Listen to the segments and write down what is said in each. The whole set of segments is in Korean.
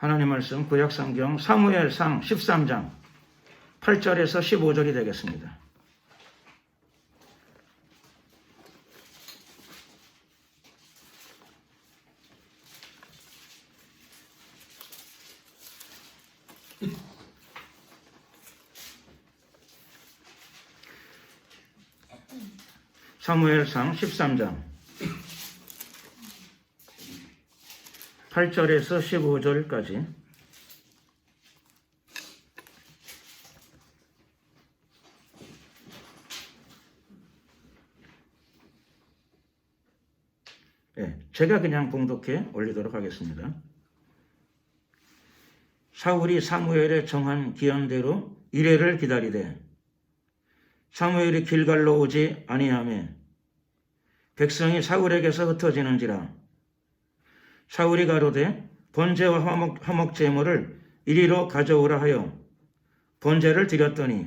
하나님 말씀 구약성경 사무엘상 13장 8절에서 15절이 되겠습니다. 사무엘상 13장 8절에서 15절까지 제가 그냥 봉독해 올리도록 하겠습니다. 사울이 사무엘의 정한 기한대로 이레를 기다리되 사무엘이 길갈로 오지 아니하며 백성이 사울에게서 흩어지는지라. 사울이 가로되 번제와 화목 제물을 이리로 가져오라 하여 번제를 드렸더니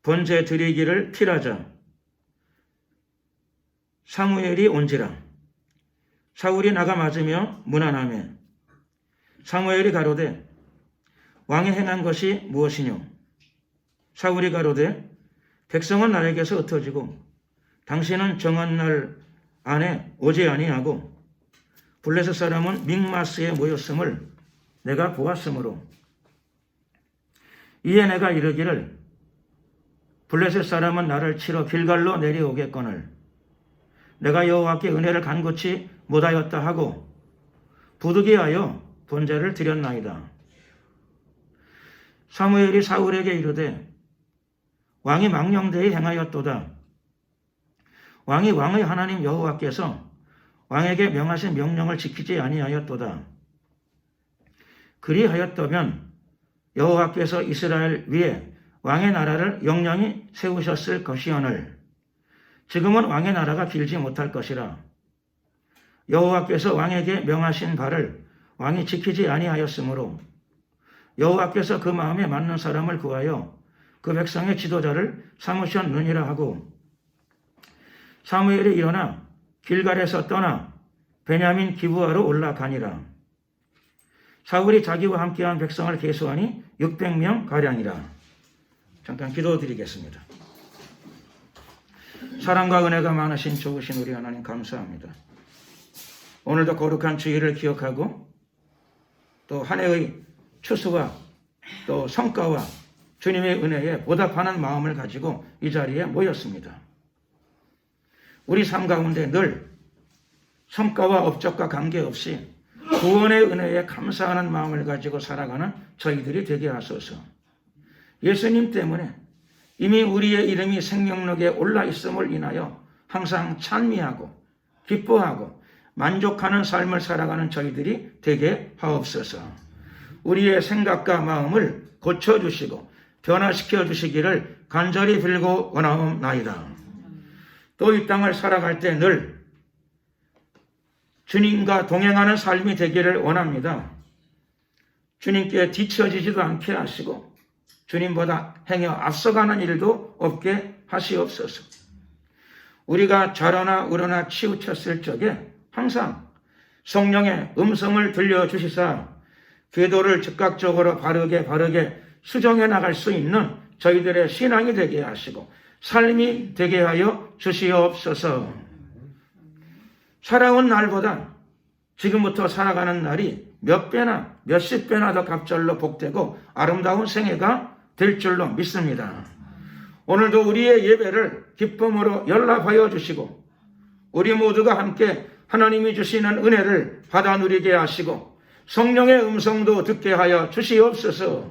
번제 드리기를 필하자 사무엘이 온지라. 사울이 나가 맞으며 문안하며 사무엘이 가로되 왕이 행한 것이 무엇이뇨? 사울이 가로되 백성은 나에게서 흩어지고 당신은 정한 날 안에 오지 아니하고 블레셋 사람은 믹마스에 모였음을 내가 보았으므로 이에 내가 이르기를 블레셋 사람은 나를 치러 길갈로 내려오겠거늘 내가 여호와께 은혜를 간곳이 못하였다 하고 부득이하여 번제를 드렸나이다. 사무엘이 사울에게 이르되 왕이 망령되이 행하였도다. 왕이 왕의 하나님 여호와께서 왕에게 명하신 명령을 지키지 아니하였도다. 그리하였다면 여호와께서 이스라엘 위에 왕의 나라를 영영히 세우셨을 것이오늘 지금은 왕의 나라가 길지 못할 것이라. 여호와께서 왕에게 명하신 바를 왕이 지키지 아니하였으므로 여호와께서 그 마음에 맞는 사람을 구하여 그 백성의 지도자를 삼으셨느니라 하고 사무엘이 일어나 길갈에서 떠나 베냐민 기브아로 올라가니라. 사울이 자기와 함께한 백성을 계수하니 600명 가량이라. 잠깐 기도드리겠습니다. 사랑과 은혜가 많으신 좋으신 우리 하나님 감사합니다. 오늘도 거룩한 주일을 기억하고 또 한 해의 추수와 또 성과와 주님의 은혜에 보답하는 마음을 가지고 이 자리에 모였습니다. 우리 삶 가운데 늘 성과와 업적과 관계없이 구원의 은혜에 감사하는 마음을 가지고 살아가는 저희들이 되게 하소서. 예수님 때문에 이미 우리의 이름이 생명록에 올라 있음을 인하여 항상 찬미하고 기뻐하고 만족하는 삶을 살아가는 저희들이 되게 하옵소서. 우리의 생각과 마음을 고쳐주시고 변화시켜 주시기를 간절히 빌고 원하옵나이다. 또 이 땅을 살아갈 때 늘 주님과 동행하는 삶이 되기를 원합니다. 주님께 뒤처지지도 않게 하시고 주님보다 행여 앞서가는 일도 없게 하시옵소서. 우리가 좌로나 우로나 치우쳤을 적에 항상 성령의 음성을 들려주시사 궤도를 즉각적으로 바르게 수정해 나갈 수 있는 저희들의 신앙이 되게 하시고 삶이 되게 하여 주시옵소서. 살아온 날보다 지금부터 살아가는 날이 몇 배나 몇십 배나 더 갑절로 복되고 아름다운 생애가 될 줄로 믿습니다. 오늘도 우리의 예배를 기쁨으로 연락하여 주시고 우리 모두가 함께 하나님이 주시는 은혜를 받아 누리게 하시고 성령의 음성도 듣게 하여 주시옵소서.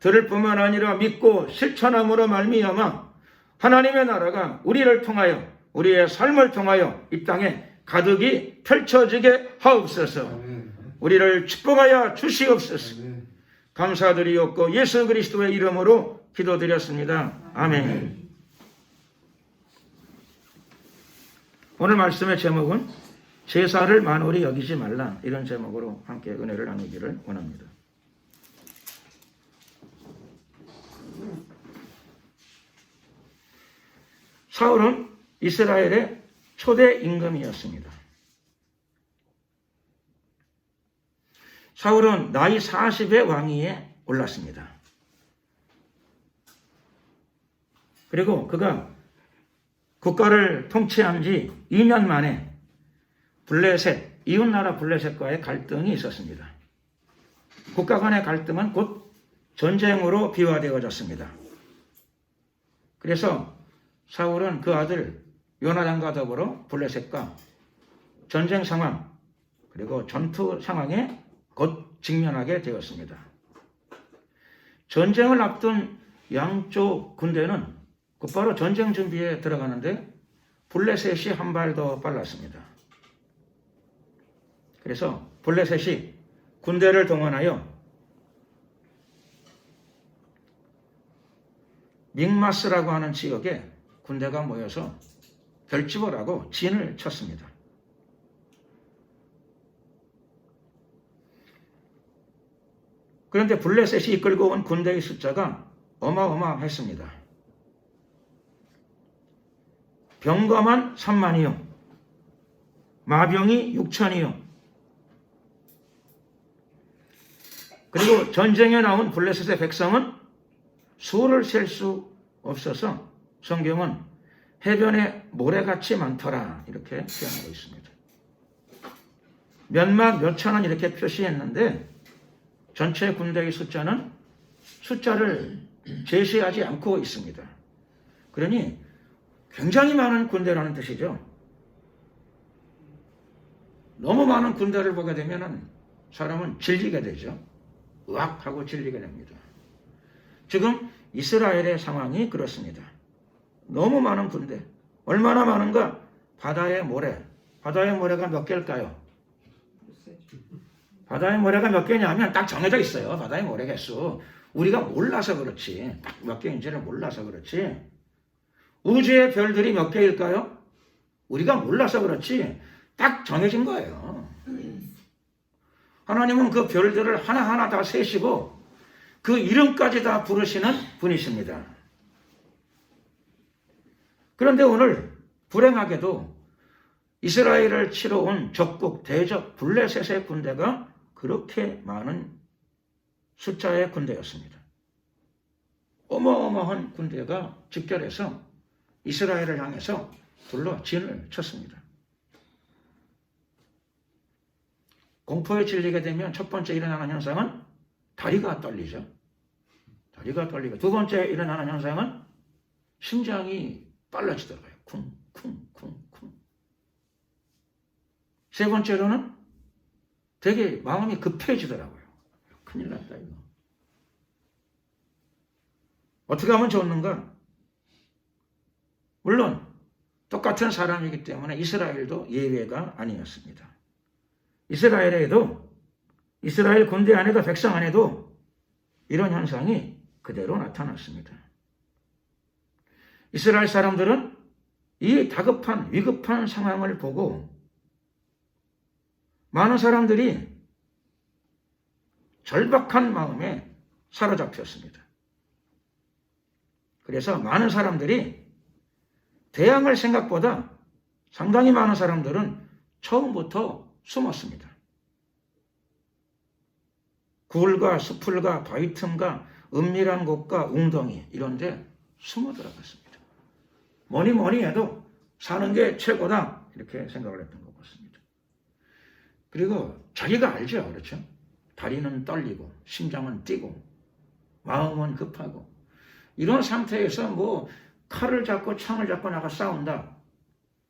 들을 뿐만 아니라 믿고 실천함으로 말미암아 하나님의 나라가 우리를 통하여 우리의 삶을 통하여 이 땅에 가득히 펼쳐지게 하옵소서. 우리를 축복하여 주시옵소서. 감사드리옵고 예수 그리스도의 이름으로 기도드렸습니다. 아멘. 오늘 말씀의 제목은 제사를 만홀히 여기지 말라, 이런 제목으로 함께 은혜를 나누기를 원합니다. 사울은 이스라엘의 초대 임금이었습니다. 사울은 나이 40의 왕위에 올랐습니다. 그리고 그가 국가를 통치한 지 2년 만에 블레셋, 이웃나라 블레셋과의 갈등이 있었습니다. 국가 간의 갈등은 곧 전쟁으로 비화되어졌습니다. 그래서 사울은 그 아들 요나단과 더불어 블레셋과 전쟁 상황 그리고 전투 상황에 곧 직면하게 되었습니다. 전쟁을 앞둔 양쪽 군대는 곧바로 전쟁 준비에 들어가는데 블레셋이 한 발 더 빨랐습니다. 그래서 블레셋이 군대를 동원하여 믹마스라고 하는 지역에 군대가 모여서 결집을 하고 진을 쳤습니다. 그런데 블레셋이 이끌고 온 군대의 숫자가 어마어마했습니다. 병거만 3만이요. 마병이 6천이요. 그리고 전쟁에 나온 블레셋의 백성은 수를 셀 수 없어서 성경은 해변에 모래같이 많더라 이렇게 표현하고 있습니다. 몇만 몇천원 이렇게 표시했는데 전체 군대의 숫자를 제시하지 않고 있습니다. 그러니 굉장히 많은 군대라는 뜻이죠. 너무 많은 군대를 보게 되면 사람은 질리게 되죠. 으악하고 질리게 됩니다. 지금 이스라엘의 상황이 그렇습니다. 너무 많은 군대. 얼마나 많은가? 바다의 모래. 바다의 모래가 몇 개일까요? 바다의 모래가 몇 개냐면 딱 정해져 있어요. 바다의 모래 개수. 우리가 몰라서 그렇지. 딱 몇 개인지를 몰라서 그렇지. 우주의 별들이 몇 개일까요? 우리가 몰라서 그렇지. 딱 정해진 거예요. 하나님은 그 별들을 하나하나 다 세시고 그 이름까지 다 부르시는 분이십니다. 그런데 오늘 불행하게도 이스라엘을 치러 온 적국 대적 블레셋의 군대가 그렇게 많은 숫자의 군대였습니다. 어마어마한 군대가 집결해서 이스라엘을 향해서 둘러 진을 쳤습니다. 공포에 질리게 되면 첫 번째 일어나는 현상은 다리가 떨리죠. 다리가 떨리고 두 번째 일어나는 현상은 심장이 빨라지더라고요. 쿵쿵쿵쿵. 세 번째로는 되게 마음이 급해지더라고요. 큰일 났다 이거. 어떻게 하면 좋는가? 물론 똑같은 사람이기 때문에 이스라엘도 예외가 아니었습니다. 이스라엘에도 이스라엘 군대 안에도 백성 안에도 이런 현상이 그대로 나타났습니다. 이스라엘 사람들은 이 다급한 위급한 상황을 보고 많은 사람들이 절박한 마음에 사로잡혔습니다. 그래서 많은 사람들이 대항할 생각보다 상당히 많은 사람들은 처음부터 숨었습니다. 굴과 수풀과 바위 틈과 은밀한 곳과 웅덩이 이런 데 숨어 들어갔습니다. 뭐니 해도 사는 게 최고다 이렇게 생각을 했던 것 같습니다. 그리고 자기가 알죠. 그렇죠? 다리는 떨리고 심장은 뛰고 마음은 급하고 이런 상태에서 뭐 칼을 잡고 창을 잡고 나가 싸운다.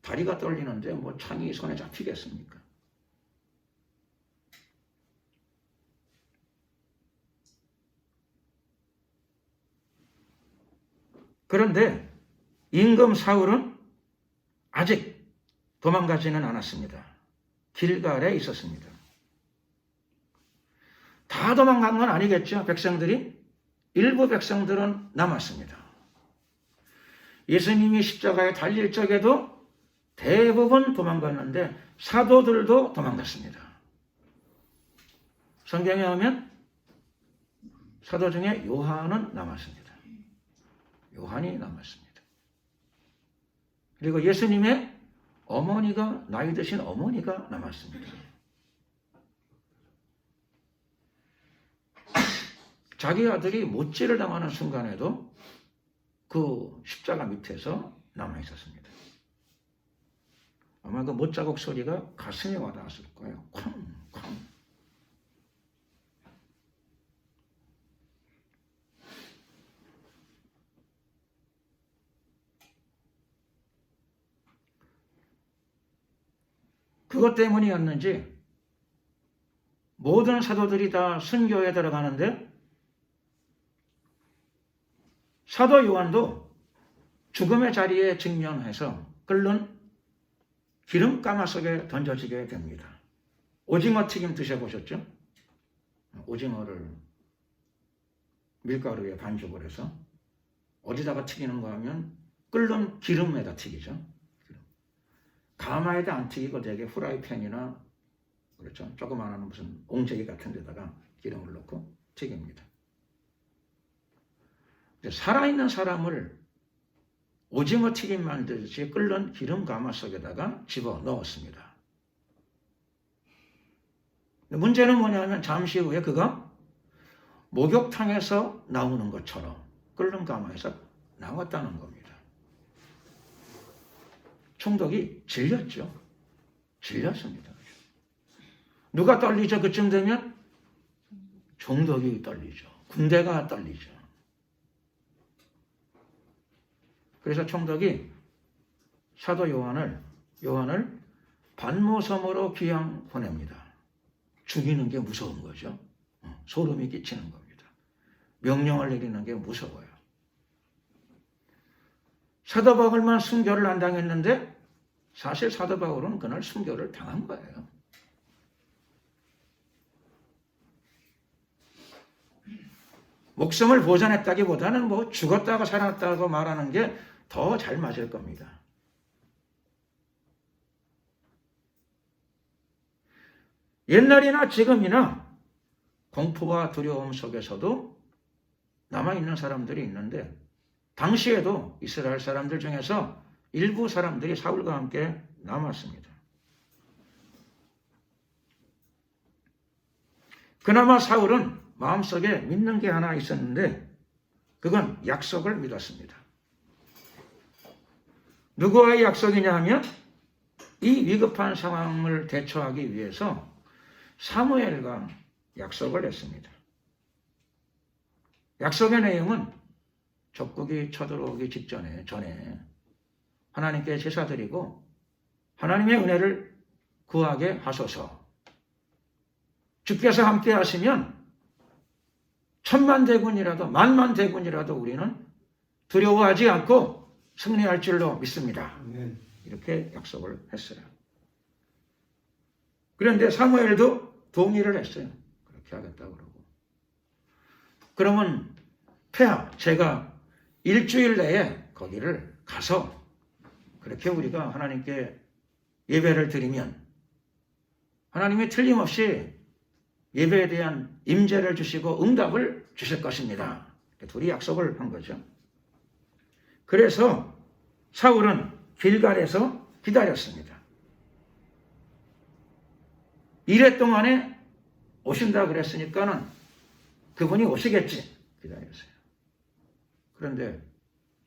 다리가 떨리는데 뭐 창이 손에 잡히겠습니까? 그런데 임금 사울은 아직 도망가지는 않았습니다. 길갈에 있었습니다. 다 도망간 건 아니겠죠. 백성들이 일부 백성들은 남았습니다. 예수님이 십자가에 달릴 적에도 대부분 도망갔는데 사도들도 도망갔습니다. 성경에 보면 사도 중에 요한은 남았습니다. 요한이 남았습니다. 그리고 예수님의 어머니가 나이 드신 어머니가 남았습니다. 자기 아들이 못질을 당하는 순간에도 그 십자가 밑에서 남아 있었습니다. 아마 그 못자국 소리가 가슴에 와닿았을 거예요. 쾅, 쾅. 그것 때문이었는지 모든 사도들이 다 순교에 들어가는데 사도 요한도 죽음의 자리에 직면해서 끓는 기름 가마 속에 던져지게 됩니다. 오징어 튀김 드셔보셨죠? 오징어를 밀가루에 반죽을 해서 어디다가 튀기는가 하면 끓는 기름에다 튀기죠. 가마에다 안 튀기고 되게 후라이팬이나 그렇죠. 조그마한 무슨 옹재기 같은 데다가 기름을 넣고 튀깁니다. 살아있는 사람을 오징어 튀김 만들듯이 끓는 기름 가마 속에다가 집어 넣었습니다. 문제는 뭐냐면 잠시 후에 그가 목욕탕에서 나오는 것처럼 끓는 가마에서 나왔다는 겁니다. 총독이 질렸죠. 질렸습니다. 누가 떨리죠? 그쯤 되면 총독이 떨리죠. 군대가 떨리죠. 그래서 총독이 사도 요한을 반모섬으로 귀양 보냅니다. 죽이는 게 무서운 거죠. 소름이 끼치는 겁니다. 명령을 내리는 게 무서워요. 사도 바울만 순교를 안 당했는데 사실 사도 바울은 그날 순교를 당한 거예요. 목숨을 보존했다기보다는 뭐 죽었다고 살았다고 말하는 게 더 잘 맞을 겁니다. 옛날이나 지금이나 공포와 두려움 속에서도 남아있는 사람들이 있는데 당시에도 이스라엘 사람들 중에서 일부 사람들이 사울과 함께 남았습니다. 그나마 사울은 마음속에 믿는 게 하나 있었는데 그건 약속을 믿었습니다. 누구와의 약속이냐 하면 이 위급한 상황을 대처하기 위해서 사무엘과 약속을 했습니다. 약속의 내용은 적국이 쳐들어오기 전에 하나님께 제사드리고 하나님의 은혜를 구하게 하소서. 주께서 함께 하시면 1000만 대군이라도 10,000만 대군이라도 우리는 두려워하지 않고 승리할 줄로 믿습니다. 이렇게 약속을 했어요. 그런데 사무엘도 동의를 했어요. 그렇게 하겠다고 그러고. 그러면 폐하, 제가 일주일 내에 거기를 가서 그렇게 우리가 하나님께 예배를 드리면 하나님이 틀림없이 예배에 대한 임재를 주시고 응답을 주실 것입니다. 둘이 약속을 한 거죠. 그래서 사울은 길갈에서 기다렸습니다. 이래 동안에 오신다 그랬으니까는 그분이 오시겠지 기다렸어요. 그런데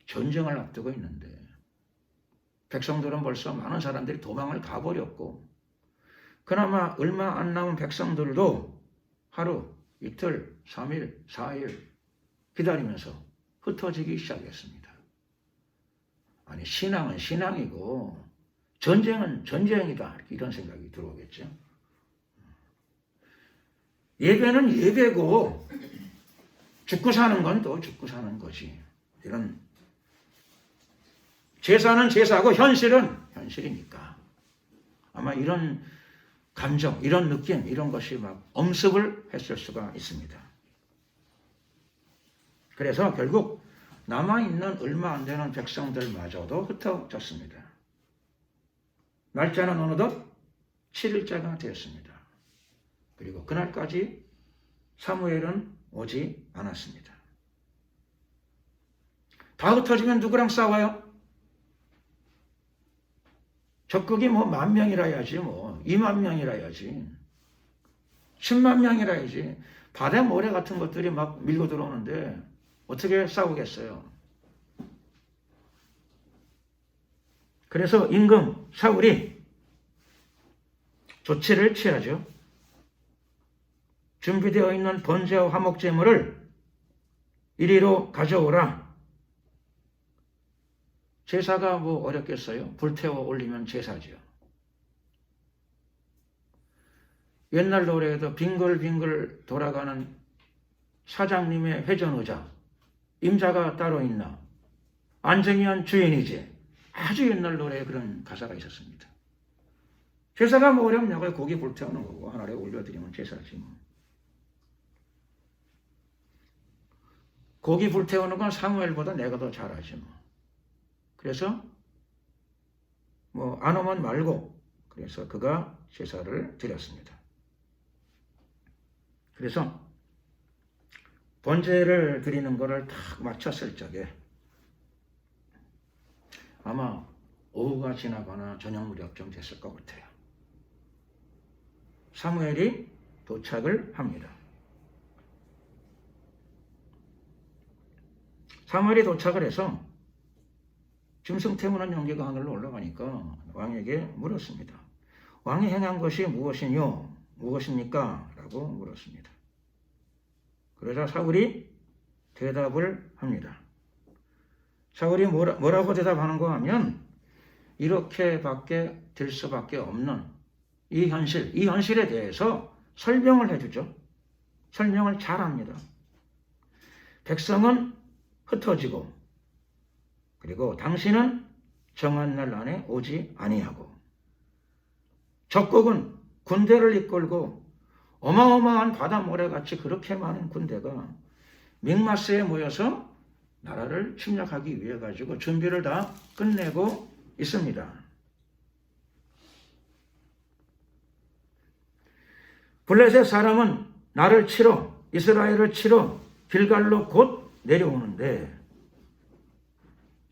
전쟁을 앞두고 있는데 백성들은 벌써 많은 사람들이 도망을 가버렸고 그나마 얼마 안 남은 백성들도 하루, 이틀, 3일, 4일 기다리면서 흩어지기 시작했습니다. 아니 신앙은 신앙이고 전쟁은 전쟁이다 이런 생각이 들어오겠죠. 예배는 예배고 죽고 사는 건 또 죽고 사는 거지. 이런 제사는 제사고 현실은 현실이니까 아마 이런 감정, 이런 느낌, 이런 것이 막 엄습을 했을 수가 있습니다. 그래서 결국 남아있는 얼마 안 되는 백성들마저도 흩어졌습니다. 날짜는 어느덧 7일째가 되었습니다. 그리고 그날까지 사무엘은 오지 않았습니다. 다 흩어지면 누구랑 싸워요? 적국이 뭐 10,000명이라 해야지, 뭐 20,000명이라 해야지. 10만 명이라야지. 바다 모래 같은 것들이 막 밀고 들어오는데 어떻게 싸우겠어요? 그래서 임금 사울이 조치를 취하죠. 준비되어 있는 번제와 화목제물을 이리로 가져오라. 제사가 뭐 어렵겠어요? 불태워 올리면 제사죠. 옛날 노래에도 빙글빙글 돌아가는 사장님의 회전의자, 임자가 따로 있나? 앉으면 주인이지. 아주 옛날 노래에 그런 가사가 있었습니다. 제사가 뭐 어렵냐고요? 고기 불태우는 거고 하늘에 올려드리면 제사지 뭐. 고기 불태우는 건 사무엘보다 내가 더 잘하지 뭐. 그래서 뭐 안 오면 말고 그래서 그가 제사를 드렸습니다. 그래서 번제를 드리는 거를 딱 마쳤을 적에 아마 오후가 지나거나 저녁 무렵쯤 됐을 것 같아요. 사무엘이 도착을 합니다. 사무엘이 도착을 해서 짐승 태우는 연기가 하늘로 올라가니까 왕에게 물었습니다. 왕이 행한 것이 무엇이뇨? 무엇입니까? 라고 물었습니다. 그러자 사울이 대답을 합니다. 사울이 뭐라고 대답하는가 하면 이렇게밖에 될 수밖에 없는 이 현실에 대해서 설명을 해주죠. 설명을 잘합니다. 백성은 흩어지고 그리고 당신은 정한 날 안에 오지 아니하고 적국은 군대를 이끌고 어마어마한 바다 모래같이 그렇게 많은 군대가 믹마스에 모여서 나라를 침략하기 위해 가지고 준비를 다 끝내고 있습니다. 블레셋 사람은 나를 치러 이스라엘을 치러 길갈로 곧 내려오는데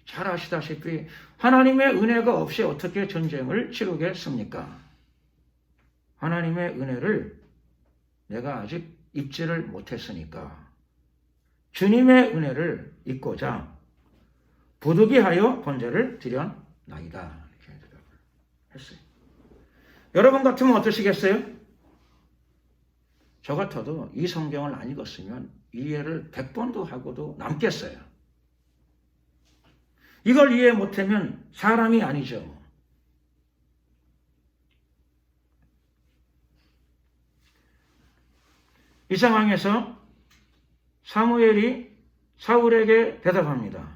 잘 아시다시피 하나님의 은혜가 없이 어떻게 전쟁을 치르겠습니까? 하나님의 은혜를 내가 아직 입지를 못했으니까 주님의 은혜를 입고자 부득이하여 번제를 드렸나이다. 이렇게 대답을 했어요. 여러분 같으면 어떠시겠어요? 저 같아도 이 성경을 안 읽었으면 이해를 100번도 하고도 남겠어요. 이걸 이해 못하면 사람이 아니죠. 이 상황에서 사무엘이 사울에게 대답합니다.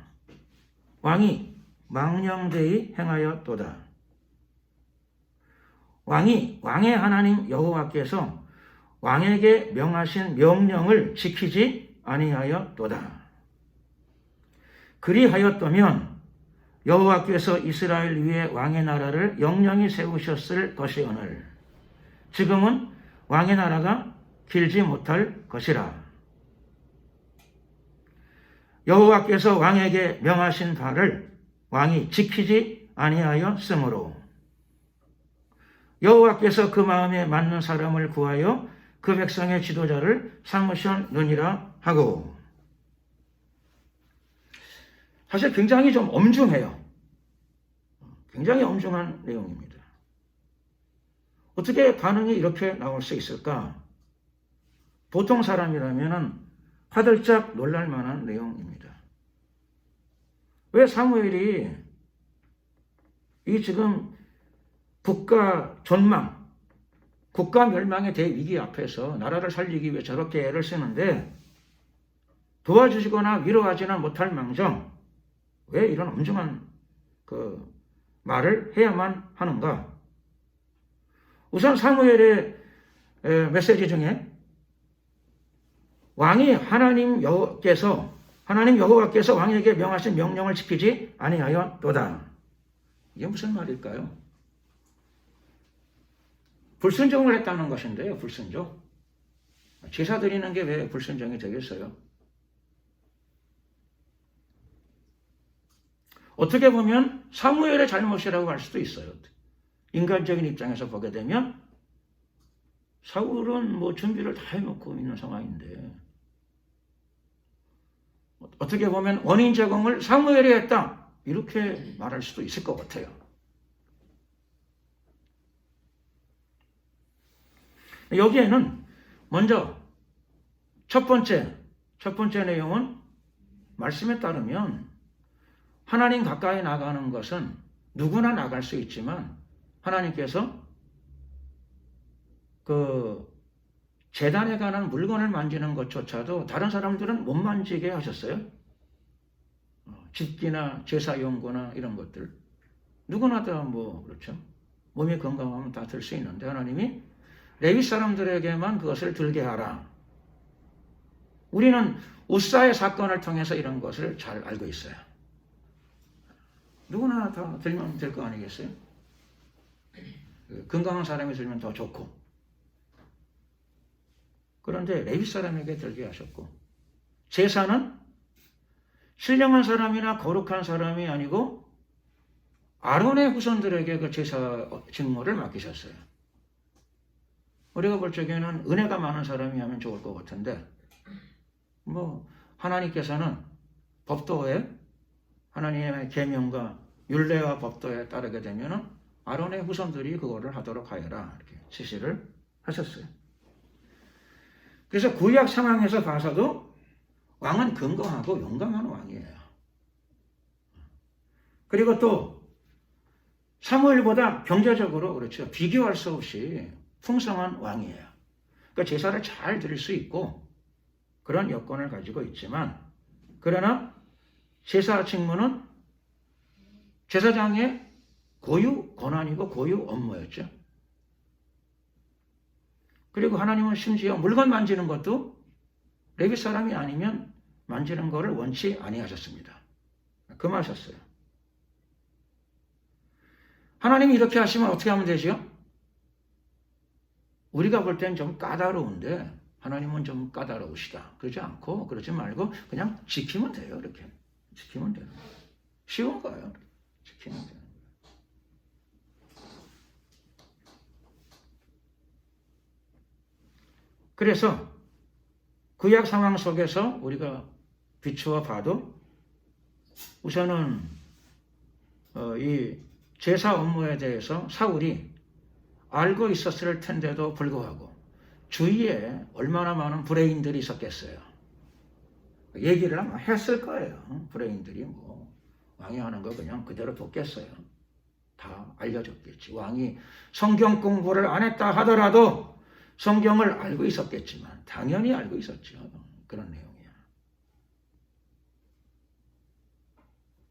왕이 망령되이 행하였도다. 왕의 하나님 여호와께서 왕에게 명하신 명령을 지키지 아니하였도다. 그리하였다면 여호와께서 이스라엘 위에 왕의 나라를 영영히 세우셨을 것이오늘 지금은 왕의 나라가 길지 못할 것이라. 여호와께서 왕에게 명하신 바를 왕이 지키지 아니하였으므로 여호와께서 그 마음에 맞는 사람을 구하여 그 백성의 지도자를 삼으셨느니라 하고. 사실 굉장히 좀 엄중해요. 굉장히 엄중한 내용입니다. 어떻게 반응이 이렇게 나올 수 있을까? 보통 사람이라면 화들짝 놀랄 만한 내용입니다. 왜 사무엘이 이 지금 국가 전망, 국가 멸망의 대위기 앞에서 나라를 살리기 위해 저렇게 애를 쓰는데 도와주시거나 위로하지는 못할 망정 왜 이런 엄중한 말을 해야만 하는가? 우선 사무엘의 메시지 중에 왕이 하나님 여호와께서 왕에게 명하신 명령을 지키지 아니하였도다. 이게 무슨 말일까요? 불순종을 했다는 것인데요. 불순종. 제사 드리는 게 왜 불순종이 되겠어요? 어떻게 보면 사무엘의 잘못이라고 할 수도 있어요. 인간적인 입장에서 보게 되면 사울은 뭐 준비를 다 해놓고 있는 상황인데 어떻게 보면 원인 제공을 사무엘이 했다 이렇게 말할 수도 있을 것 같아요. 여기에는 먼저 첫 번째 내용은 말씀에 따르면 하나님 가까이 나가는 것은 누구나 나갈 수 있지만 하나님께서 그 제단에 관한 물건을 만지는 것조차도 다른 사람들은 못 만지게 하셨어요. 집기나 제사용구나 이런 것들 누구나 다 뭐 그렇죠. 몸이 건강하면 다 들 수 있는데 하나님이 레위 사람들에게만 그것을 들게 하라. 우리는 우사의 사건을 통해서 이런 것을 잘 알고 있어요. 누구나 다 들면 될 거 아니겠어요? 건강한 사람이 들면 더 좋고. 그런데 레위 사람에게 들게 하셨고 제사는 신령한 사람이나 거룩한 사람이 아니고 아론의 후손들에게 그 제사 직무를 맡기셨어요. 우리가 볼 적에는 은혜가 많은 사람이 하면 좋을 것 같은데 뭐 하나님께서는 법도에 하나님의 계명과 율례와 법도에 따르게 되면은 아론의 후손들이 그거를 하도록 하여라 이렇게 지시를 하셨어요. 그래서 구약 상황에서 봐서도 왕은 건강하고 용감한 왕이에요. 그리고 또 사무엘보다 경제적으로 그렇죠. 비교할 수 없이 풍성한 왕이에요. 그러니까 제사를 잘 드릴 수 있고 그런 여건을 가지고 있지만 그러나 제사 직무는 제사장의 고유 권한이고 고유 업무였죠. 그리고 하나님은 심지어 물건 만지는 것도 레위 사람이 아니면 만지는 것을 원치 아니하셨습니다. 금하셨어요. 하나님이 이렇게 하시면 어떻게 하면 되죠? 우리가 볼 땐 좀 까다로운데 하나님은 좀 까다로우시다. 그러지 않고 그러지 말고 그냥 지키면 돼요. 이렇게 지키면 돼요. 쉬운 거예요. 지키면 돼요. 그래서 구약 상황 속에서 우리가 비추어 봐도 우선은 이 제사 업무에 대해서 사울이 알고 있었을 텐데도 불구하고 주위에 얼마나 많은 브레인들이 있었겠어요. 얘기를 아마 했을 거예요. 브레인들이 뭐 왕이 하는 거 그냥 그대로 뒀겠어요. 다 알려줬겠지. 왕이 성경 공부를 안 했다 하더라도 성경을 알고 있었겠지만 당연히 알고 있었죠. 그런 내용이야.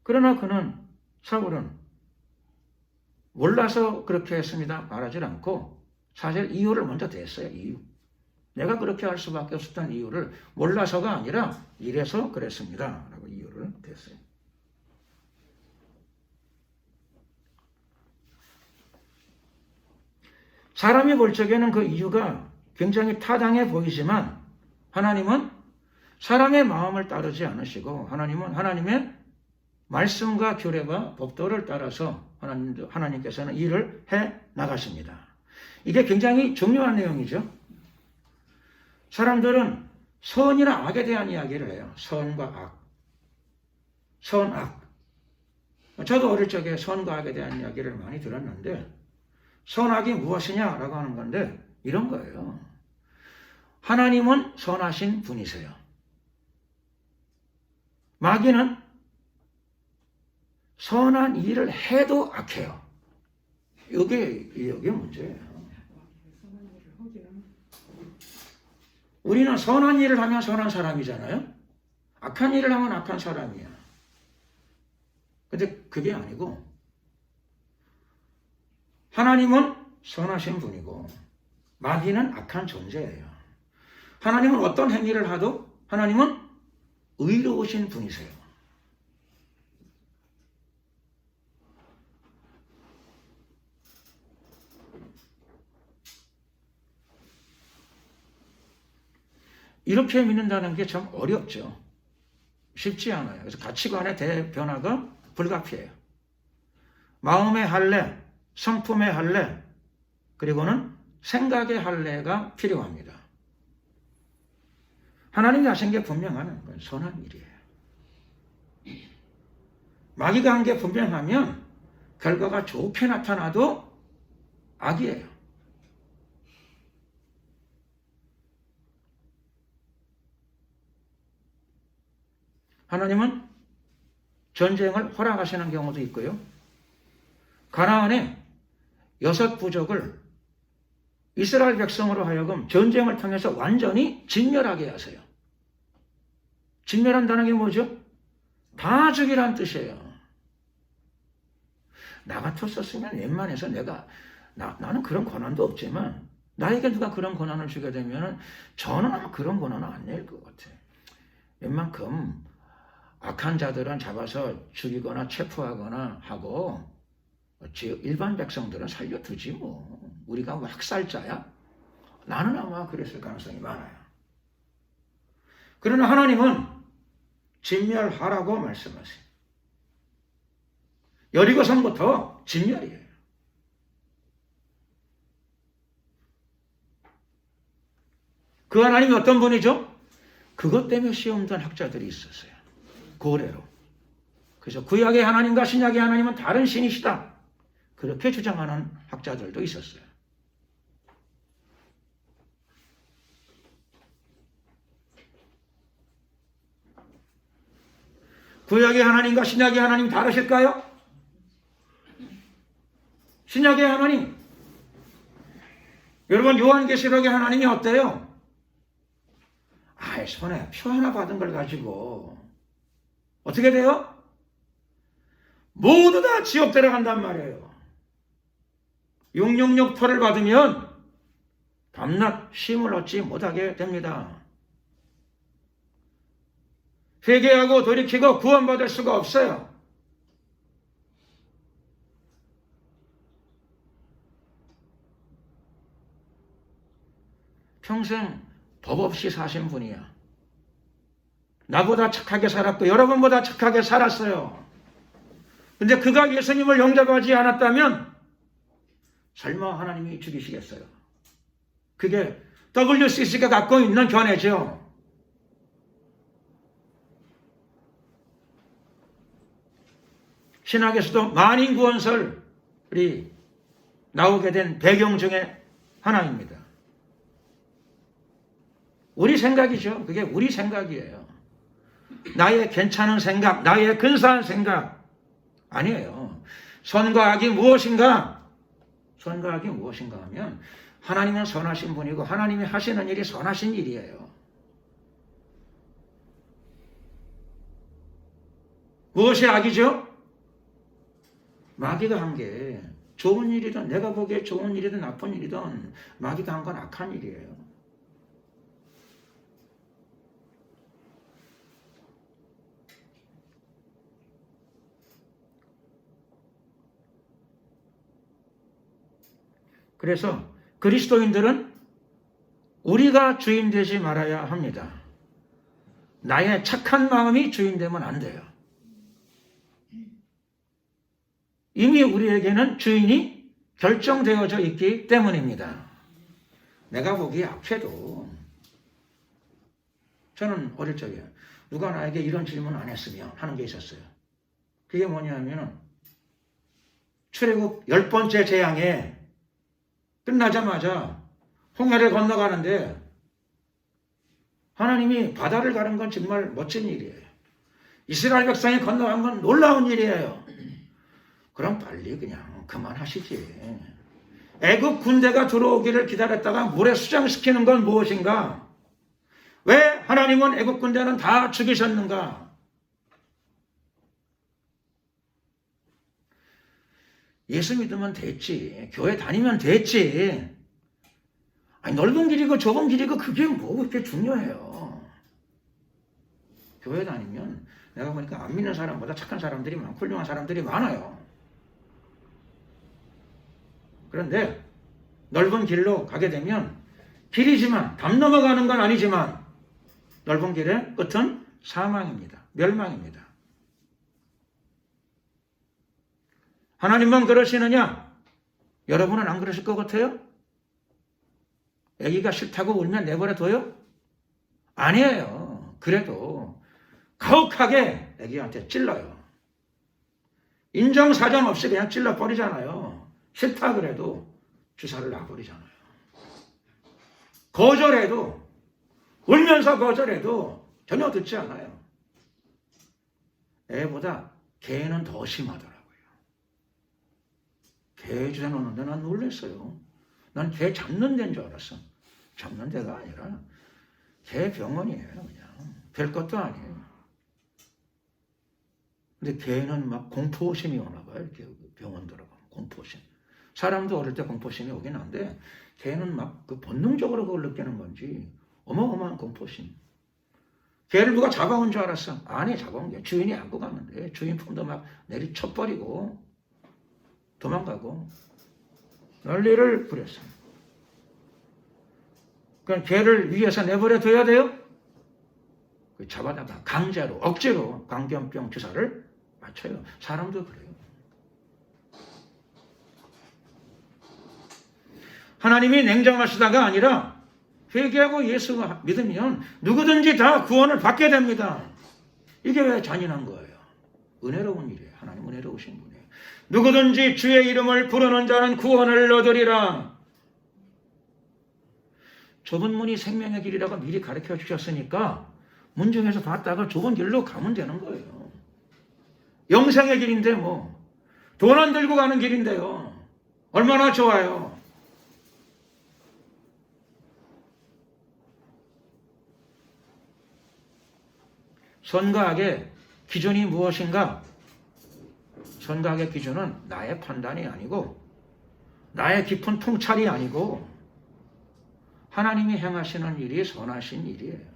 그러나 사울은 몰라서 그렇게 했습니다. 말하지 않고 사실 이유를 먼저 댔어요. 이유. 내가 그렇게 할 수밖에 없었던 이유를 몰라서가 아니라 이래서 그랬습니다. 라고 이유를 댔어요. 사람이 볼 적에는 그 이유가 굉장히 타당해 보이지만 하나님은 사람의 마음을 따르지 않으시고 하나님은 하나님의 말씀과 규례와 법도를 따라서 하나님께서는 일을 해 나가십니다. 이게 굉장히 중요한 내용이죠. 사람들은 선이나 악에 대한 이야기를 해요. 선과 악. 선, 악. 저도 어릴 적에 선과 악에 대한 이야기를 많이 들었는데 선악이 무엇이냐라고 하는 건데 이런 거예요. 하나님은 선하신 분이세요. 마귀는 선한 일을 해도 악해요. 이게 문제예요. 우리는 선한 일을 하면 선한 사람이잖아요. 악한 일을 하면 악한 사람이야. 근데 그게 아니고 하나님은 선하신 분이고 마귀는 악한 존재예요. 하나님은 어떤 행위를 하도 하나님은 의로우신 분이세요. 이렇게 믿는다는 게 참 어렵죠. 쉽지 않아요. 그래서 가치관의 대변화가 불가피해요. 마음의 할례, 성품의 할례, 그리고는 생각의 할례가 필요합니다. 하나님이 하신 게 분명하면 그건 선한 일이에요. 마귀가 한 게 분명하면 결과가 좋게 나타나도 악이에요. 하나님은 전쟁을 허락하시는 경우도 있고요. 가나안의 6부족을 이스라엘 백성으로 하여금 전쟁을 통해서 완전히 진멸하게 하세요. 진멸한다는 게 뭐죠? 다 죽이란 뜻이에요. 나 같았었으면 웬만해서 나는 그런 권한도 없지만 나에게 누가 그런 권한을 주게 되면 저는 아마 그런 권한을 안 낼 것 같아. 웬만큼 악한 자들은 잡아서 죽이거나 체포하거나 하고 일반 백성들은 살려두지 뭐. 우리가 뭐 학살자야? 나는 아마 그랬을 가능성이 많아요. 그러나 하나님은 진멸하라고 말씀하세요. 여리고성부터 진멸이에요. 그 하나님이 어떤 분이죠? 그것 때문에 시험 던 학자들이 있었어요. 고래로. 그래서 구약의 하나님과 신약의 하나님은 다른 신이시다. 그렇게 주장하는 학자들도 있었어요. 구약의 하나님과 신약의 하나님 다르실까요? 신약의 하나님. 여러분 요한계시록의 하나님이 어때요? 손에 표 하나 받은 걸 가지고 어떻게 돼요? 모두 다 지옥 들어간단 말이에요. 666 표를 받으면 밤낮 쉼을 얻지 못하게 됩니다. 회개하고 돌이키고 구원받을 수가 없어요. 평생 법 없이 사신 분이야. 나보다 착하게 살았고 여러분보다 착하게 살았어요. 근데 그가 예수님을 영접하지 않았다면 설마 하나님이 죽이시겠어요? 그게 WCC가 갖고 있는 견해죠. 신학에서도 만인구원설이 나오게 된 배경 중에 하나입니다. 우리 생각이죠. 그게 우리 생각이에요. 나의 괜찮은 생각, 나의 근사한 생각 아니에요. 선과 악이 무엇인가? 선과 악이 무엇인가 하면 하나님은 선하신 분이고 하나님이 하시는 일이 선하신 일이에요. 무엇이 악이죠? 마귀가 한 게 좋은 일이든 내가 보기에 좋은 일이든 나쁜 일이든 마귀가 한 건 악한 일이에요. 그래서 그리스도인들은 우리가 주인 되지 말아야 합니다. 나의 착한 마음이 주인 되면 안 돼요. 이미 우리에게는 주인이 결정되어져 있기 때문입니다. 내가 보기에 악해도 저는 어릴 적에 누가 나에게 이런 질문 안 했으면 하는 게 있었어요. 그게 뭐냐면 출애굽 10번째 재앙에 끝나자마자 홍해를 건너가는데 하나님이 바다를 가는 건 정말 멋진 일이에요. 이스라엘 백성이 건너간 건 놀라운 일이에요. 그럼 빨리 그냥 그만하시지. 애굽 군대가 들어오기를 기다렸다가 물에 수장시키는 건 무엇인가? 왜 하나님은 애굽 군대는 다 죽이셨는가? 예수 믿으면 됐지. 교회 다니면 됐지. 아니, 넓은 길이고 좁은 길이고 그게 뭐 그렇게 중요해요. 교회 다니면 내가 보니까 안 믿는 사람보다 착한 사람들이 많고 훌륭한 사람들이 많아요. 그런데 넓은 길로 가게 되면 길이지만 담 넘어가는 건 아니지만 넓은 길의 끝은 사망입니다. 멸망입니다. 하나님만 그러시느냐? 여러분은 안 그러실 것 같아요? 아기가 싫다고 울면 내버려 둬요? 아니에요. 그래도 가혹하게 아기한테 찔러요. 인정사정 없이 그냥 찔러버리잖아요. 싫다 그래도 주사를 놔버리잖아요. 거절해도, 울면서 거절해도 전혀 듣지 않아요. 애보다 개는 더 심하더라고요. 개 주사 놓는데 난 놀랐어요. 난 개 잡는 데인 줄 알았어. 잡는 데가 아니라 개 병원이에요. 그냥 별것도 아니에요. 근데 개는 막 공포심이 오나 봐요. 이렇게 병원 들어가면 공포심. 사람도 어릴 때 공포심이 오긴 한데 개는 막 그 본능적으로 그걸 느끼는 건지 어마어마한 공포심. 개를 누가 잡아온 줄 알았어. 아니, 잡아온 게 주인이 안고 갔는데 주인 품도 막 내리쳐버리고 도망가고 난리를 부렸어. 그럼 개를 위에서 내버려 둬야 돼요? 잡아다가 강제로, 억지로 광견병 주사를 맞춰요. 사람도 그래요. 하나님이 냉정하시다가 아니라 회개하고 예수 믿으면 누구든지 다 구원을 받게 됩니다. 이게 왜 잔인한 거예요? 은혜로운 일이에요. 하나님 은혜로우신 분이에요. 누구든지 주의 이름을 부르는 자는 구원을 얻으리라. 좁은 문이 생명의 길이라고 미리 가르쳐 주셨으니까 문 중에서 봤다가 좁은 길로 가면 되는 거예요. 영생의 길인데 뭐 돈 안 들고 가는 길인데요. 얼마나 좋아요. 선과 악의 기준이 무엇인가? 선과 악의 기준은 나의 판단이 아니고 나의 깊은 통찰이 아니고 하나님이 행하시는 일이 선하신 일이에요.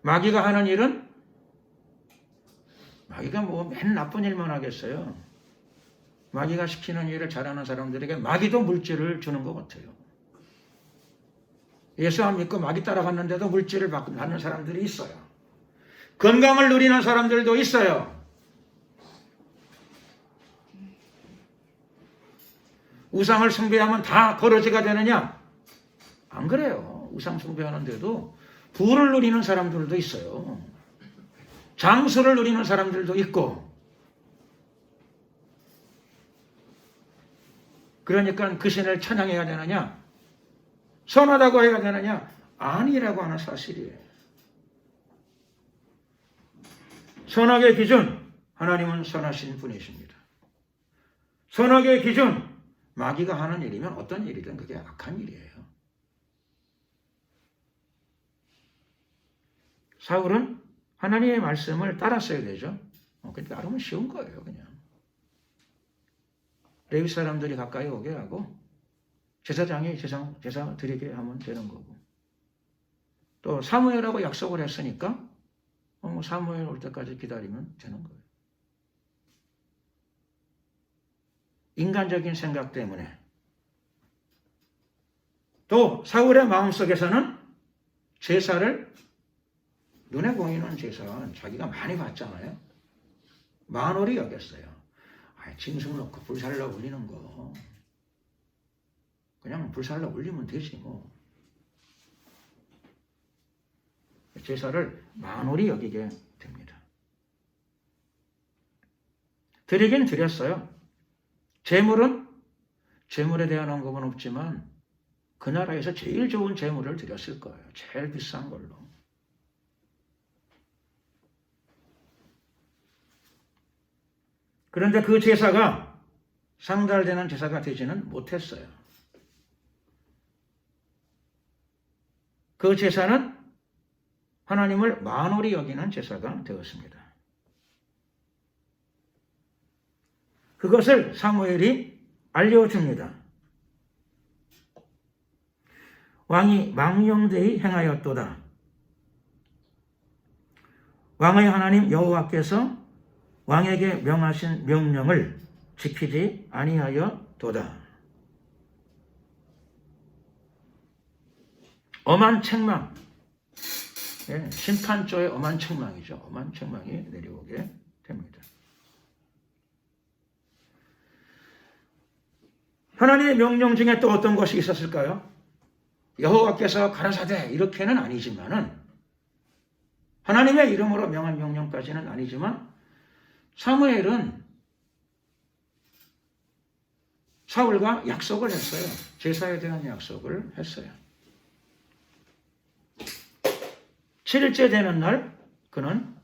마귀가 하는 일은 마귀가 뭐 맨 나쁜 일만 하겠어요. 마귀가 시키는 일을 잘하는 사람들에게 마귀도 물질을 주는 것 같아요. 예수 안 믿고 마귀 따라갔는데도 물질을 받는 사람들이 있어요. 건강을 누리는 사람들도 있어요. 우상을 숭배하면 다 거러지가 되느냐? 안 그래요. 우상 숭배하는데도 부를 누리는 사람들도 있어요. 장수를 누리는 사람들도 있고. 그러니까 그 신을 찬양해야 되느냐? 선하다고 해야 되느냐? 아니라고 하는 사실이에요. 선악의 기준, 하나님은 선하신 분이십니다. 선악의 기준, 마귀가 하는 일이면 어떤 일이든 그게 악한 일이에요. 사울은 하나님의 말씀을 따랐어야 되죠. 그러니까 따르면 쉬운 거예요, 그냥. 레위 사람들이 가까이 오게 하고 제사장이 제사 드리게 하면 되는 거고. 또 사무엘하고 약속을 했으니까 사무엘 올 때까지 기다리면 되는 거예요. 인간적인 생각 때문에. 또 사울의 마음속에서는 제사를 눈에 보이는 제사는 자기가 많이 받잖아요. 만월히 여겼어요. 짐승 넣고 불살라 올리는 거 그냥 불살라 올리면 되지 뭐. 제사를 만월히 여기게 됩니다. 드리긴 드렸어요. 재물에 대한 언급은 없지만 그 나라에서 제일 좋은 재물을 드렸을 거예요. 제일 비싼 걸로. 그런데 그 제사가 상달되는 제사가 되지는 못했어요. 그 제사는 하나님을 만월히 여기는 제사가 되었습니다. 그것을 사무엘이 알려줍니다. 왕이 망령되이 행하였도다. 왕의 하나님 여호와께서 왕에게 명하신 명령을 지키지 아니하였도다. 엄한 책망, 심판조의 엄한 책망이죠. 엄한 책망이 내려오게 됩니다. 하나님의 명령 중에 또 어떤 것이 있었을까요? 여호와께서 가라사대 이렇게는 아니지만은, 하나님의 이름으로 명한 명령까지는 아니지만, 사무엘은 사울과 약속을 했어요. 제사에 대한 약속을 했어요. 7일째 되는 날 그는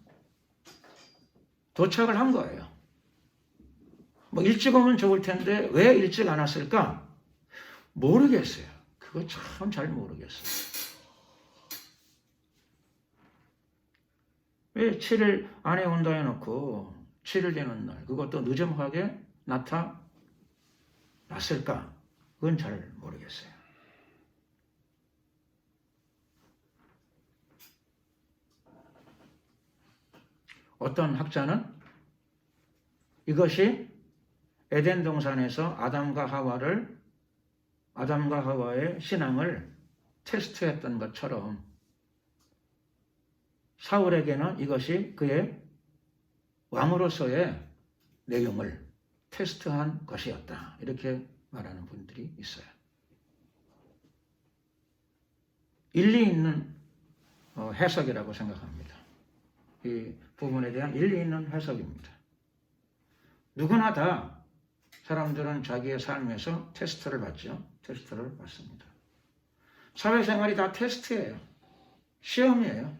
도착을 한 거예요. 뭐 일찍 오면 좋을 텐데 왜 일찍 안 왔을까? 모르겠어요. 그거 참 잘 모르겠어요. 왜 7일 안에 온다 해놓고 7일 되는 날 그것도 늦음하게 나타났을까? 그건 잘 모르겠어요. 어떤 학자는 이것이 에덴 동산에서 아담과 하와의 신앙을 테스트했던 것처럼 사울에게는 이것이 그의 왕으로서의 내용을 테스트한 것이었다. 이렇게 말하는 분들이 있어요. 일리 있는 해석이라고 생각합니다. 이 부분에 대한 일리 있는 해석입니다. 누구나 다 사람들은 자기의 삶에서 테스트를 받죠. 테스트를 받습니다. 사회생활이 다 테스트예요. 시험이에요.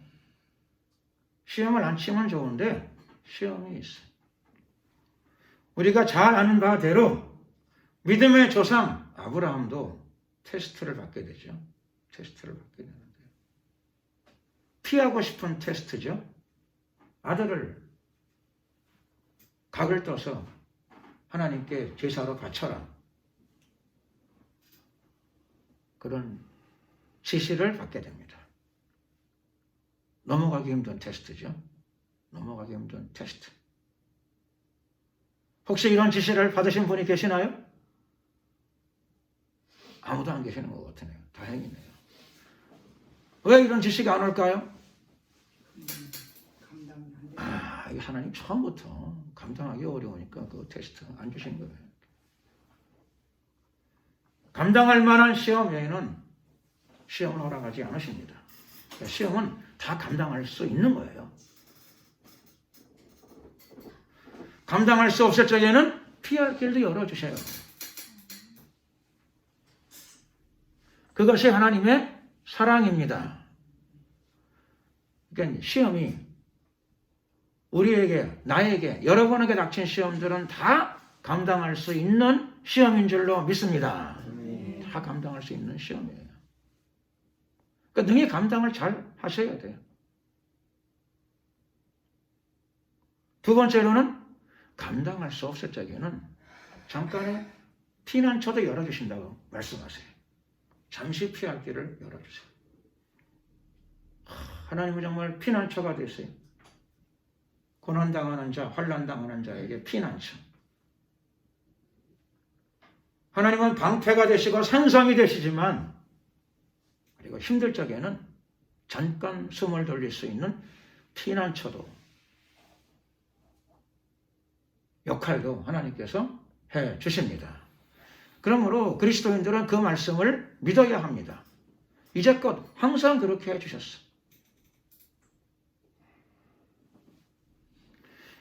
시험을 안 치면 좋은데 시험이 있어요. 우리가 잘 아는 바대로 믿음의 조상 아브라함도 테스트를 받게 되죠. 테스트를 받게 되는데 피하고 싶은 테스트죠. 아들을 각을 떠서 하나님께 제사로 바쳐라. 그런 지시를 받게 됩니다. 넘어가기 힘든 테스트죠. 넘어가기 힘든 테스트. 혹시 이런 지시를 받으신 분이 계시나요? 아무도 안 계시는 것 같으네요. 다행이네요. 왜 이런 지시가 안 올까요? 하나님 처음부터 감당하기 어려우니까 그 테스트 안 주신 거예요. 감당할 만한 시험 외에는 시험을 허락하지 않으십니다. 시험은 다 감당할 수 있는 거예요. 감당할 수 없을 적에는 피할 길도 열어주셔요. 그것이 하나님의 사랑입니다. 그러니까 시험이 우리에게, 나에게, 여러분에게 닥친 시험들은 다 감당할 수 있는 시험인 줄로 믿습니다. 다 감당할 수 있는 시험이에요. 그러니까 능히 감당을 잘 하셔야 돼요. 두 번째로는 감당할 수 없을 적에는 잠깐의 피난처도 열어주신다고 말씀하세요. 잠시 피할 길을 열어주세요. 하나님은 정말 피난처가 되세요. 고난당하는 자, 환난당하는 자에게 피난처. 하나님은 방패가 되시고 산성이 되시지만 그리고 힘들 적에는 잠깐 숨을 돌릴 수 있는 피난처도 역할도 하나님께서 해 주십니다. 그러므로 그리스도인들은 그 말씀을 믿어야 합니다. 이제껏 항상 그렇게 해 주셨어.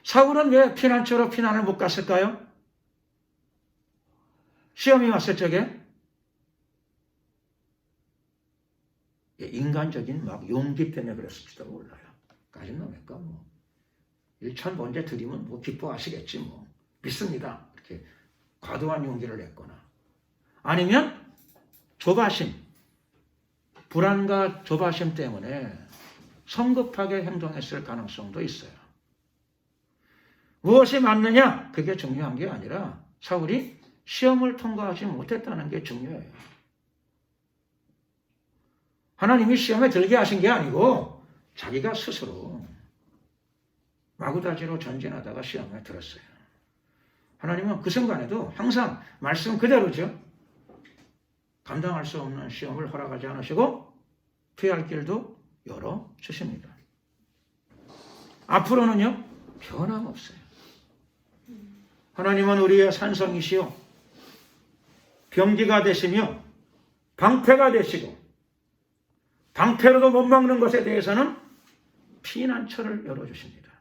사울은 왜 피난처로 피난을 못 갔을까요? 시험이 왔을 적에 인간적인 막 용기 때문에 그랬을지도 몰라요. 가진 놈일까 뭐. 일천번제 드리면 뭐 기뻐하시겠지 뭐. 믿습니다. 이렇게 과도한 용기를 냈거나 아니면 조바심, 불안과 조바심 때문에 성급하게 행동했을 가능성도 있어요. 무엇이 맞느냐? 그게 중요한 게 아니라 사울이 시험을 통과하지 못했다는 게 중요해요. 하나님이 시험에 들게 하신 게 아니고 자기가 스스로 마구다지로 전진하다가 시험에 들었어요. 하나님은 그 순간에도 항상 말씀 그대로죠. 감당할 수 없는 시험을 허락하지 않으시고 피할 길도 열어주십니다. 앞으로는요, 변함없어요. 하나님은 우리의 산성이시요 병기가 되시며 방패가 되시고 방패로도 못 막는 것에 대해서는 피난처를 열어주십니다.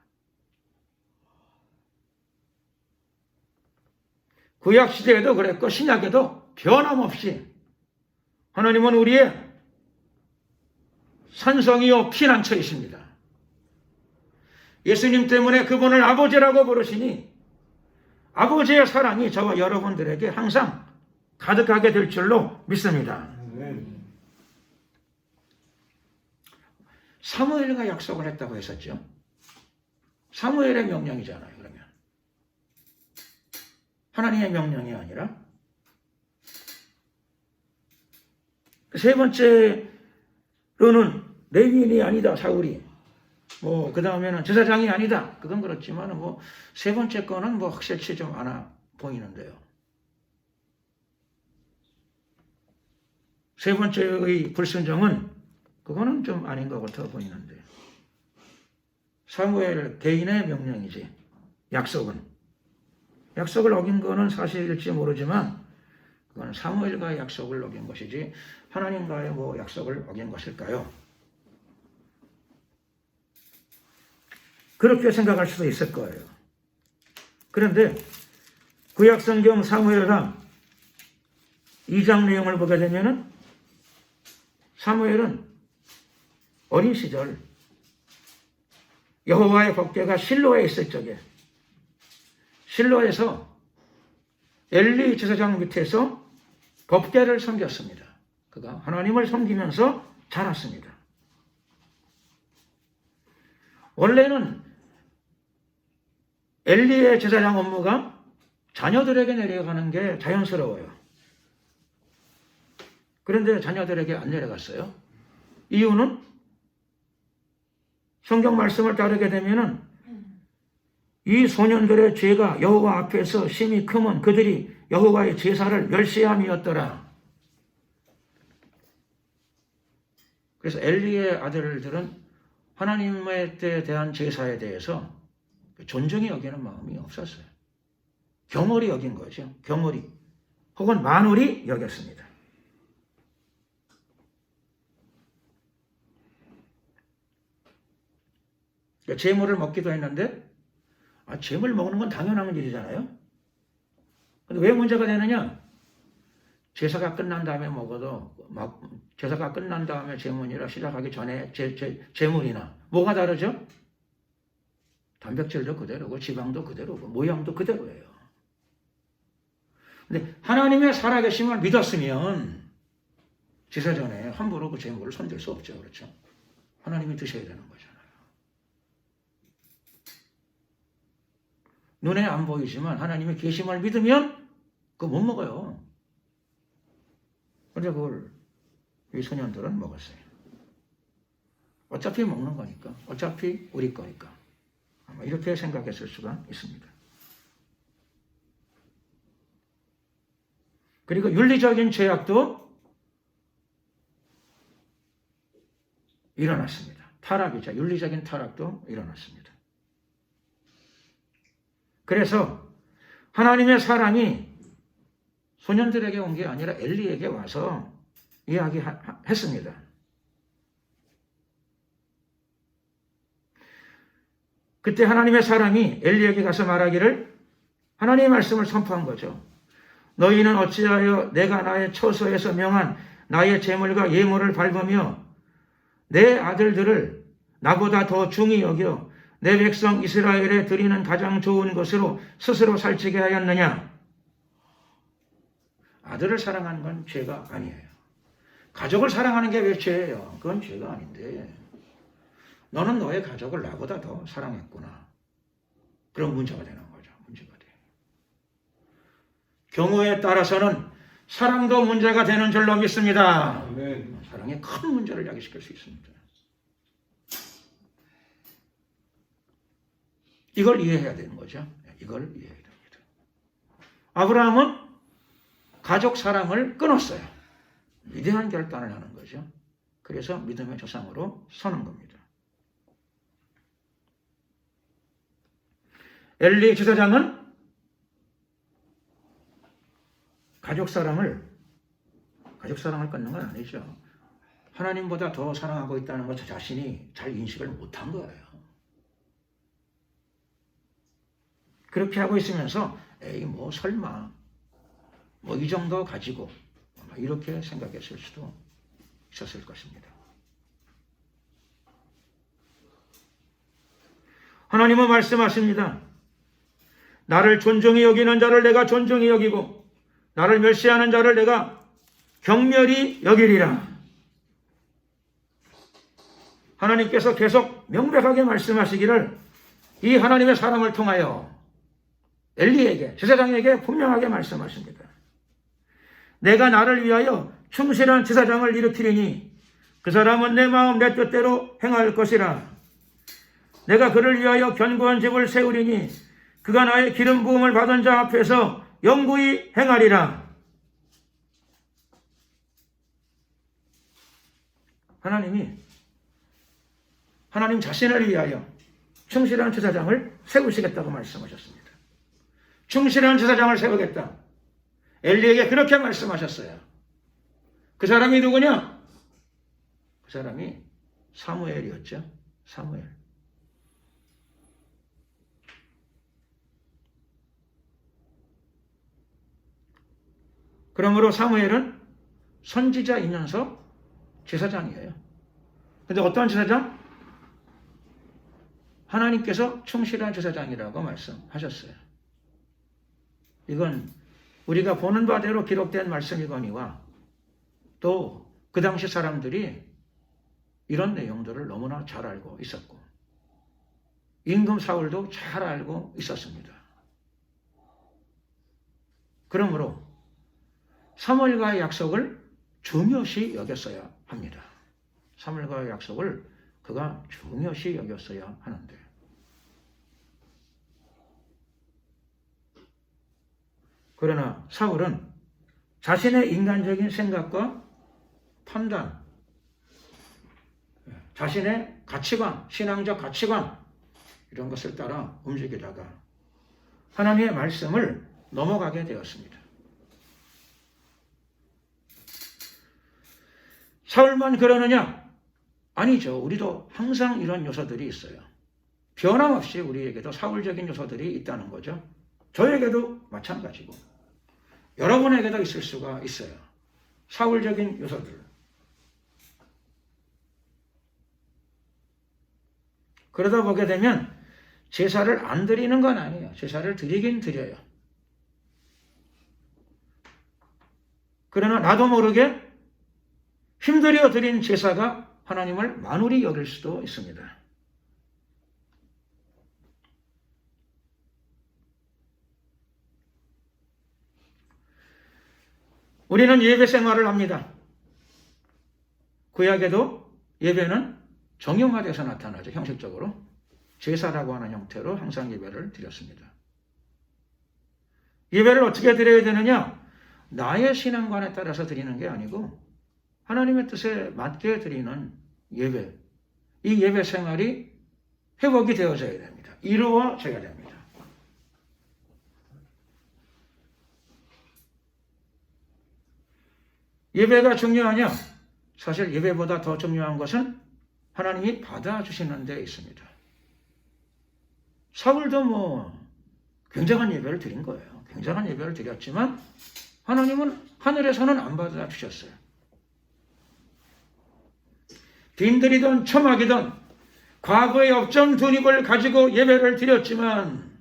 구약시대에도 그랬고 신약에도 변함없이 하나님은 우리의 산성이요 피난처이십니다. 예수님 때문에 그분을 아버지라고 부르시니 아버지의 사랑이 저와 여러분들에게 항상 가득하게 될 줄로 믿습니다. 사무엘과 약속을 했다고 했었죠. 사무엘의 명령이잖아요. 그러면 하나님의 명령이 아니라 세 번째로는 레위인이 아니다. 사울이 그 다음에는 제사장이 아니다. 그건 그렇지만 세 번째 거는 확실치 좀 않아 보이는데요. 세 번째의 불순종은 그거는 좀 아닌 것 같아 보이는데 사무엘 개인의 명령이지 약속을 어긴 거는 사실일지 모르지만 그건 사무엘과의 약속을 어긴 것이지 하나님과의 약속을 어긴 것일까요? 그렇게 생각할 수도 있을 거예요. 그런데 구약성경 사무엘상 2장 내용을 보게 되면은 사무엘은 어린 시절 여호와의 법궤가 실로에 있을 적에 실로에서 엘리 제사장 밑에서 법궤를 섬겼습니다. 그가 하나님을 섬기면서 자랐습니다. 원래는 엘리의 제사장 업무가 자녀들에게 내려가는 게 자연스러워요. 그런데 자녀들에게 안 내려갔어요. 이유는 성경 말씀을 따르게 되면은 이 소년들의 죄가 여호와 앞에서 심히 크면 그들이 여호와의 제사를 멸시함이었더라. 그래서 엘리의 아들들은 하나님에 대한 제사에 대해서 존중이 여기는 마음이 없었어요. 경홀히 여긴 거죠. 경홀히 혹은 만홀히 여겼습니다. 제물을 먹기도 했는데 제물 먹는 건 당연한 일이잖아요. 근데 왜 문제가 되느냐? 제사가 끝난 다음에 먹어도 제사가 끝난 다음에 제물이라 시작하기 전에 제물이나 뭐가 다르죠? 단백질도 그대로고 지방도 그대로고 모양도 그대로예요. 근데 하나님의 살아계심을 믿었으면 제사 전에 함부로 그 제물을 손댈 수 없죠. 그렇죠? 하나님이 드셔야 되는 거잖아요. 눈에 안 보이지만 하나님의 계심을 믿으면 그거 못 먹어요. 그런데 그걸 이 소년들은 먹었어요. 어차피 먹는 거니까. 어차피 우리 거니까. 아마 이렇게 생각했을 수가 있습니다. 그리고 윤리적인 죄악도 일어났습니다. 타락이죠. 윤리적인 타락도 일어났습니다. 그래서 하나님의 사랑이 소년들에게 온 게 아니라 엘리에게 와서 이야기했습니다. 그때 하나님의 사람이 엘리에게 가서 말하기를 하나님의 말씀을 선포한 거죠. 너희는 어찌하여 내가 나의 처소에서 명한 나의 제물과 예물을 밟으며 내 아들들을 나보다 더 중히 여겨 내 백성 이스라엘에 드리는 가장 좋은 것으로 스스로 살찌게 하였느냐? 아들을 사랑하는 건 죄가 아니에요. 가족을 사랑하는 게 왜 죄예요? 그건 죄가 아닌데 너는 너의 가족을 나보다 더 사랑했구나. 그런 문제가 되는 거죠. 문제가 돼요. 경우에 따라서는 사랑도 문제가 되는 줄로 믿습니다. 사랑이 큰 문제를 야기시킬 수 있습니다. 이걸 이해해야 되는 거죠. 이걸 이해해야 됩니다. 아브라함은 가족 사랑을 끊었어요. 위대한 결단을 하는 거죠. 그래서 믿음의 조상으로 서는 겁니다. 엘리 제사장은 가족 사랑을 끊는 건 아니죠. 하나님보다 더 사랑하고 있다는 것 자신이 잘 인식을 못한 거예요. 그렇게 하고 있으면서 에이 뭐 설마 뭐 이 정도 가지고 이렇게 생각했을 수도 있었을 것입니다. 하나님은 말씀하십니다. 나를 존중히 여기는 자를 내가 존중히 여기고 나를 멸시하는 자를 내가 경멸히 여기리라. 하나님께서 계속 명백하게 말씀하시기를 이 하나님의 사람을 통하여 엘리에게, 제사장에게 분명하게 말씀하십니다. 내가 나를 위하여 충실한 제사장을 일으키리니 그 사람은 내 마음 내 뜻대로 행할 것이라. 내가 그를 위하여 견고한 집을 세우리니 그가 나의 기름 부음을 받은 자 앞에서 영구히 행하리라. 하나님 자신을 위하여 충실한 제사장을 세우시겠다고 말씀하셨습니다. 충실한 제사장을 세우겠다. 엘리에게 그렇게 말씀하셨어요. 그 사람이 누구냐? 그 사람이 사무엘이었죠. 사무엘. 그러므로 사무엘은 선지자이면서 제사장이에요. 근데 어떤 제사장? 하나님께서 충실한 제사장이라고 말씀하셨어요. 이건 우리가 보는 바대로 기록된 말씀이거니와 또 그 당시 사람들이 이런 내용들을 너무나 잘 알고 있었고 임금 사울도 잘 알고 있었습니다. 그러므로 사무엘과의 약속을 중요시 여겼어야 합니다. 사무엘과의 약속을 그가 중요시 여겼어야 하는데 그러나 사울은 자신의 인간적인 생각과 판단, 자신의 가치관, 신앙적 가치관 이런 것을 따라 움직이다가 하나님의 말씀을 넘어가게 되었습니다. 사울만 그러느냐? 아니죠. 우리도 항상 이런 요소들이 있어요. 변함없이 우리에게도 사울적인 요소들이 있다는 거죠. 저에게도 마찬가지고 여러분에게도 있을 수가 있어요. 사울적인 요소들. 그러다 보게 되면 제사를 안 드리는 건 아니에요. 제사를 드리긴 드려요. 그러나 나도 모르게 힘들여 드린 제사가 하나님을 만울히 여길 수도 있습니다. 우리는 예배 생활을 합니다. 구약에도 예배는 정형화돼서 나타나죠. 형식적으로. 제사라고 하는 형태로 항상 예배를 드렸습니다. 예배를 어떻게 드려야 되느냐? 나의 신앙관에 따라서 드리는 게 아니고 하나님의 뜻에 맞게 드리는 예배. 이 예배 생활이 회복이 되어져야 됩니다. 이루어져야 됩니다. 예배가 중요하냐? 사실 예배보다 더 중요한 것은 하나님이 받아주시는 데 있습니다. 사울도 굉장한 예배를 드린 거예요. 굉장한 예배를 드렸지만 하나님은 하늘에서는 안 받아주셨어요. 빈들이든 초막이든 과거의 업적 돈입을 가지고 예배를 드렸지만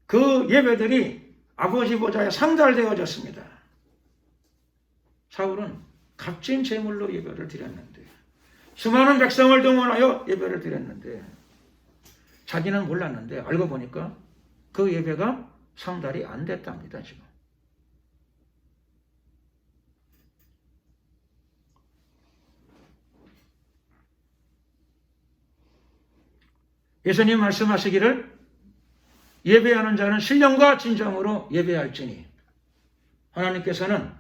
그 예배들이 아버지 보좌에 상달되어졌습니다. 사울은 값진 제물로 예배를 드렸는데 수많은 백성을 동원하여 예배를 드렸는데 자기는 몰랐는데 알고 보니까 그 예배가 상달이 안 됐답니다. 지금. 예수님 말씀하시기를 예배하는 자는 신령과 진정으로 예배할지니 하나님께서는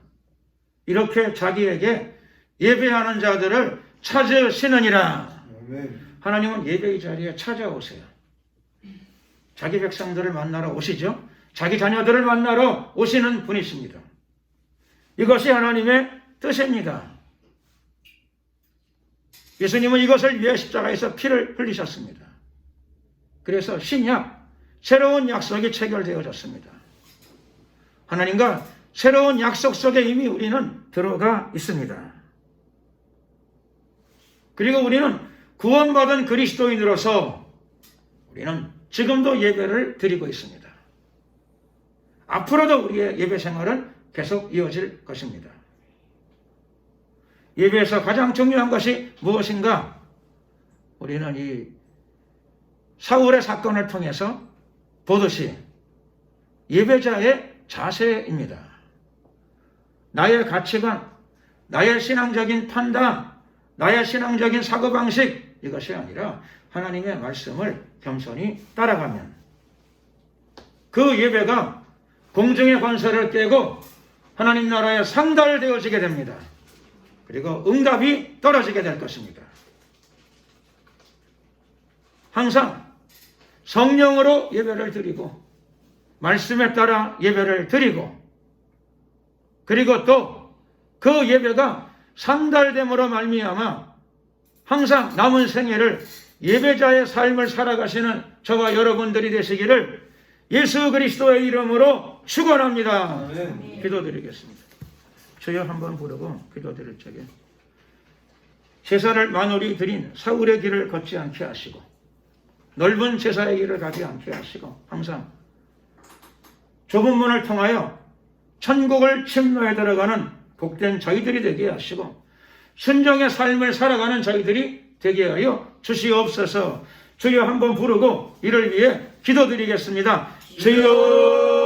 이렇게 자기에게 예배하는 자들을 찾으시느니라. 하나님은 예배의 자리에 찾아오세요. 자기 백성들을 만나러 오시죠. 자기 자녀들을 만나러 오시는 분이십니다. 이것이 하나님의 뜻입니다. 예수님은 이것을 위해 십자가에서 피를 흘리셨습니다. 그래서 신약, 새로운 약속이 체결되어졌습니다. 하나님과 새로운 약속 속에 이미 우리는 들어가 있습니다. 그리고 우리는 구원받은 그리스도인으로서 우리는 지금도 예배를 드리고 있습니다. 앞으로도 우리의 예배 생활은 계속 이어질 것입니다. 예배에서 가장 중요한 것이 무엇인가? 우리는 이 사울의 사건을 통해서 보듯이 예배자의 자세입니다. 나의 가치관, 나의 신앙적인 판단, 나의 신앙적인 사고방식, 이것이 아니라 하나님의 말씀을 겸손히 따라가면 그 예배가 공중의 권세를 깨고 하나님 나라에 상달되어지게 됩니다. 그리고 응답이 떨어지게 될 것입니다. 항상 성령으로 예배를 드리고 말씀에 따라 예배를 드리고 그리고 또 그 예배가 상달됨으로 말미암아 항상 남은 생애를 예배자의 삶을 살아가시는 저와 여러분들이 되시기를 예수 그리스도의 이름으로 축원합니다. 기도드리겠습니다. 주여 한번 부르고 기도드릴 적에 제사를 만홀히 드린 사울의 길을 걷지 않게 하시고 넓은 제사의 길을 가지 않게 하시고 항상 좁은 문을 통하여 천국을 침노해 들어가는 복된 저희들이 되게 하시고 순종의 삶을 살아가는 저희들이 되게 하여 주시옵소서. 주여 한번 부르고 이를 위해 기도드리겠습니다. 주여